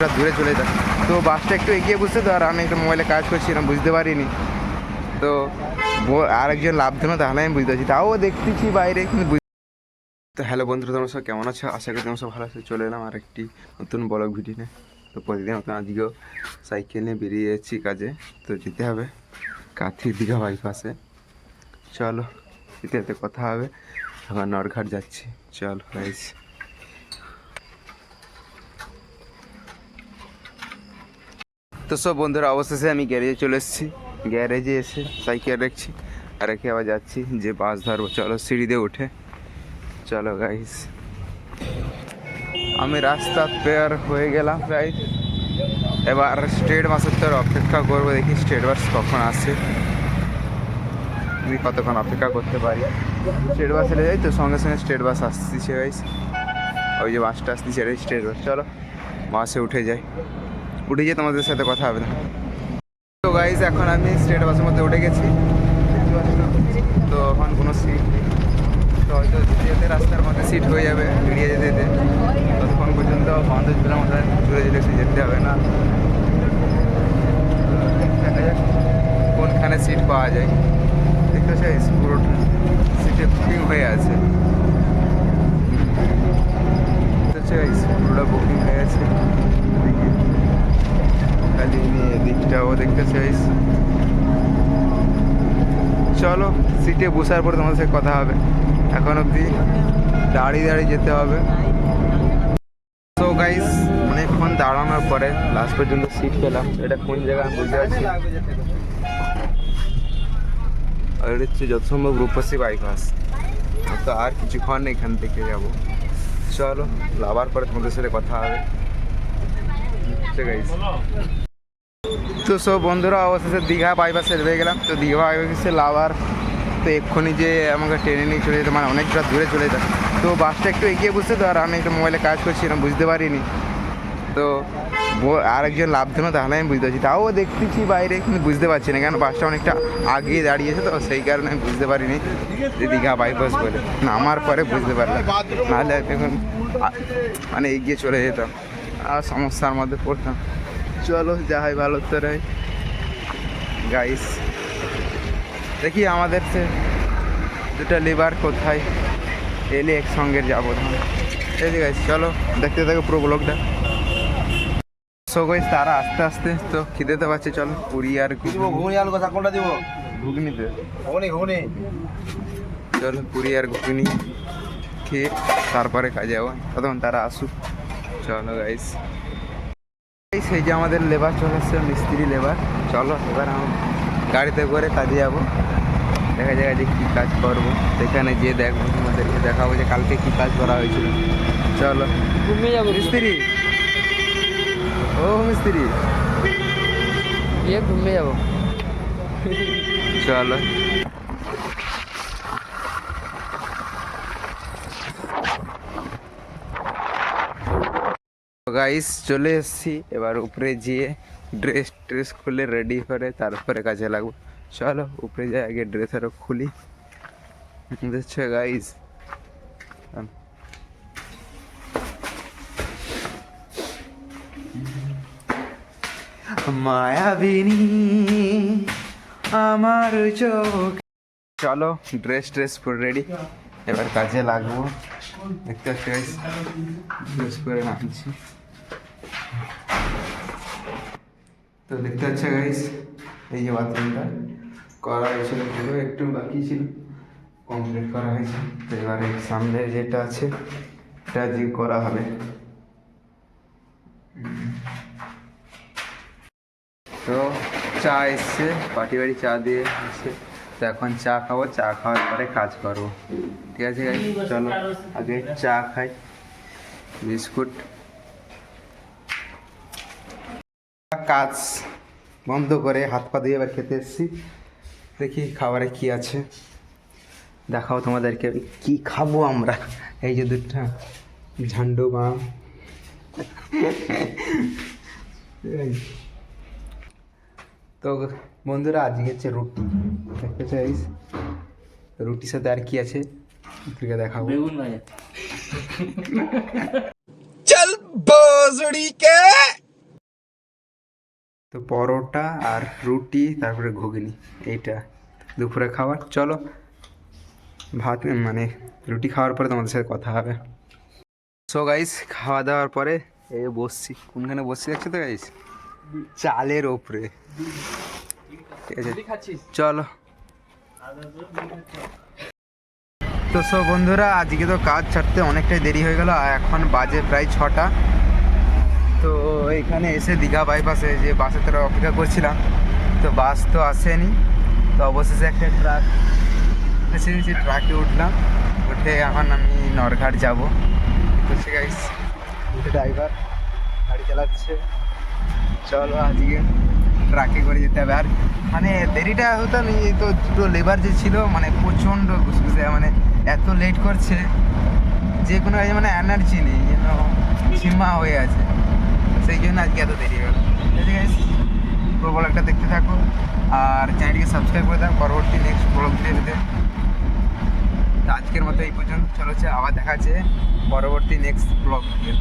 দূরে চলে যায়। তো বাসটা একটু এগিয়ে বুঝতে তো, আর আমি একটু মোবাইলে কাজ করছিলাম, বুঝতে পারিনি। তো আরেকজন লাভ দিল, তাহলে আমি বুঝতে পারছি, তাও দেখতেছি বাইরে কিন্তু। তো হ্যালো বন্ধুরা, তোমরা সব কেমন আছো? আশা করি তোমরা সব ভালো আছে। চলে এলাম আর একটি নতুন ব্লগ ভিডিও নিয়ে। তো প্রতিদিন মতন আজকেও সাইকেল নিয়ে বেরিয়ে যাচ্ছি কাজে। তো যেতে হবে কাঁথি দীঘা বাইপাসে। চলো যেতে যেতে কথা হবে। এখন নরঘাট যাচ্ছি, চলো গাইস। তো সব বন্ধুরা, অবশেষে আমি গ্যারেজে চলে এসেছি। গ্যারেজে এসে সাইকেল রেখেছি, আর রেখে আবার যাচ্ছি যে বাস ধরবো। চলো সিঁড়ি দিয়ে উঠে চলো গাইস। আমি রাস্তা পেয়ার হয়ে গেলাম প্রায়। এবার স্টেট বাসের তো অপেক্ষা করবো, দেখি স্টেট বাস কখন আসে, আমি কতক্ষণ অপেক্ষা করতে পারি। স্টেট বাস এলে যাই তো, সঙ্গে সঙ্গে স্টেট বাস আসতেছে গাইস। ওই যে বাসটা আসতেছে, এটাই স্টেট বাস। চলো বাসে উঠে যাই, উঠে যেয়ে তোমাদের সাথে কথা হবে না। তো গাইস এখন আমি স্টেট বাসের মধ্যে উঠে গেছি। তো এখন কোনো সিট নেই, তো হয়তো যেতে যেতে রাস্তার মধ্যে সিট হয়ে যাবে বেরিয়ে যেতে যেতে। ততক্ষণ পর্যন্ত বান্ধব জেলার মধ্যে ঘুরে যেতে হবে না। দেখা যাক কোনখানে সিট পাওয়া যায়। দেখতে চাই পুরোটা সিটে বুকিং হয়ে আছে, পুরোটা বুকিং হয়ে আছে। খালি নিয়ে দিকটাও দেখতে চাইস। চলো সিটে বসার পরে তোমাদের সাথে কথা হবে। এখন অবধি দাঁড়িয়ে দাঁড়িয়ে যেতে হবে। তো গাইস অনেকক্ষণ দাঁড়ানোর পরে লাস্ট পর্যন্ত সিট পেলাম। এটা কোন জায়গা আমি বুঝতে পারছি। আর এটা হচ্ছে যত সম্ভব রূপসী বাইপাস। তো আর কিছুক্ষণ এখান থেকে যাব। চলো লাভার পরে তোমাদের সাথে কথা হবে। গাইস তো সব বন্ধুরা, অবশেষে দীঘা বাইপাসে রয়ে গেলাম। তো দীঘা বাইপাসে লাভার তো এক্ষুনি যে আমাকে ট্রেনে নিয়ে চলে যেত, মানে অনেকটা দূরে চলে যেত। তো বাসটা একটু এগিয়ে বুঝতে তো, আর আমি একটু মোবাইলে কাজ করছিলাম, বুঝতে পারিনি। তো আরেকজন লাভ দিল, তাহলে আমি বুঝতে পারছি, তাও দেখতেছি বাইরে কিন্তু বুঝতে পারছি না, কেন বাসটা অনেকটা আগিয়ে দাঁড়িয়েছে। তো সেই কারণে আমি বুঝতে পারিনি যে দীঘা বাইপাস বলে। নামার পরে বুঝতে পারলাম, নাহলে এখন মানে এগিয়ে চলে যেতাম আর সমস্যার মধ্যে পড়তাম। চলো যা হয় ভালো তো রে গাইস। দেখি আমাদের সে দুটা লিভার কোথায় এলে একসঙ্গে যাবো। এই যে গাইস চলো দেখতে থাকো পুরো ব্লগটা। সো গাইস তারা আস্তে আস্তে তো খিদে তো পাচ্ছে। চলো পুরি আর ঘুগনি আলু কষা কোনটা দিব? ঘুগনিতে ঘুগনি। চলো পুরি আর ঘুগনি খেয়ে তারপরে কাজে যাবো, ততক্ষণ তারা আসুক। চলো গাইস, সেই যে আমাদের লেবার চলে আসছে, মিস্ত্রি লেবার। চলো এবার আমি গাড়িতে করে কাজে যাবো। দেখা যায় যে কী কাজ করবো, সেখানে গিয়ে দেখবো, তোমাদেরকে দেখাবো যে কালকে কী কাজ করা হয়েছিল। চলো ঘুমিয়ে যাবো মিস্ত্রি, ও মিস্ত্রি ঘুমিয়ে যাবো। চলো গাইস চলে এসেছি। এবার উপরে গিয়ে ড্রেস খুলে রেডি করে তারপরে কাজে লাগবো। চলো উপরে যাই, আগে ড্রেস আরও খুলি। দেখছো গাইস, মায়াবিনী আমার চোখ। চলো ড্রেস পুরো রেডি, এবার কাজে লাগবো। দেখতে পাচ্ছি গাইস, ড্রেস পরে নামছি। তো দেখতে পাচ্ছি গাইস, এই যে বাথরুমটা করা হয়েছিল, পুরো একটু বাকি ছিল, কমপ্লিট করা হয়েছে। তো এবারে সামনে যেটা আছে এটা যে করা হবে। তো চা এসছে, পাটি বাড়ি চা দিয়ে এসছে। তো এখন চা খাবো, চা খাওয়ার পরে কাজ করবো। ঠিক আছে গাইস, চলো আগে চা খাই, বিস্কুট। কাজ বন্ধ করে হাত পা দিয়ে এবার খেতে এসেছি। দেখি খাবারে কি আছে, দেখাও তোমাদেরকে কি খাবো আমরা। এই যে দুধটা ঝান্ডু বাম। তো বন্ধুরা আজকে হচ্ছে রুটি, দেখতে চাইস রুটির সাথে আর কি আছে দেখাবো। বেগুন ভাজা। চল বজড়ি কে তো পরোটা আর রুটি তারপরে ঘুগনি, এইটা দুপুরে খাবার। চলো ভাত মানে রুটি খাওয়ার পরে তোমাদের সাথে কথা হবে। সো গাইস, খাওয়া দাওয়ার পরে এই বসছি, কোনখানে বসছি দেখছো তো গাইস, চালের ওপরে। ঠিক আছে চলো। তো সব বন্ধুরা, আজকে তো কাজ ছাড়তে অনেকটাই দেরি হয়ে গেল, আর এখন বাজে প্রায় 6টা। তো এখানে এসে দীঘা বাইপাসে যে বাসের তারা অপেক্ষা করছিলাম, তো বাস তো আসেনি। তো অবশেষে একটা ট্রাক এসে, সেই ট্রাকে উঠলাম, উঠে এখন আমি নরঘাট যাব। তো সে গাইস, ড্রাইভার গাড়ি চালাচ্ছে। চলো আজকে ট্রাকে করে যেতে হবে। আর মানে দেরিটা হতো নি, তো দুটো লেবার যে ছিল মানে প্রচণ্ড ঘুষঘুষে, মানে এত লেট করছে, যে কোনো কাজে মানে এনার্জি নেই, যেন ঝিমা হয়ে আছে। সেই জন্য আজকে এত দেরি হলো। ঠিক আছে, পুরো ব্লগটা দেখতে থাকো আর চ্যানেলটিকে সাবস্ক্রাইব করে দাও পরবর্তী নেক্সট ব্লগ ভিডিওতে। তো আজকের মতো এই পর্যন্ত, চলো আবার দেখা আছে পরবর্তী নেক্সট ব্লগ ভিডিও।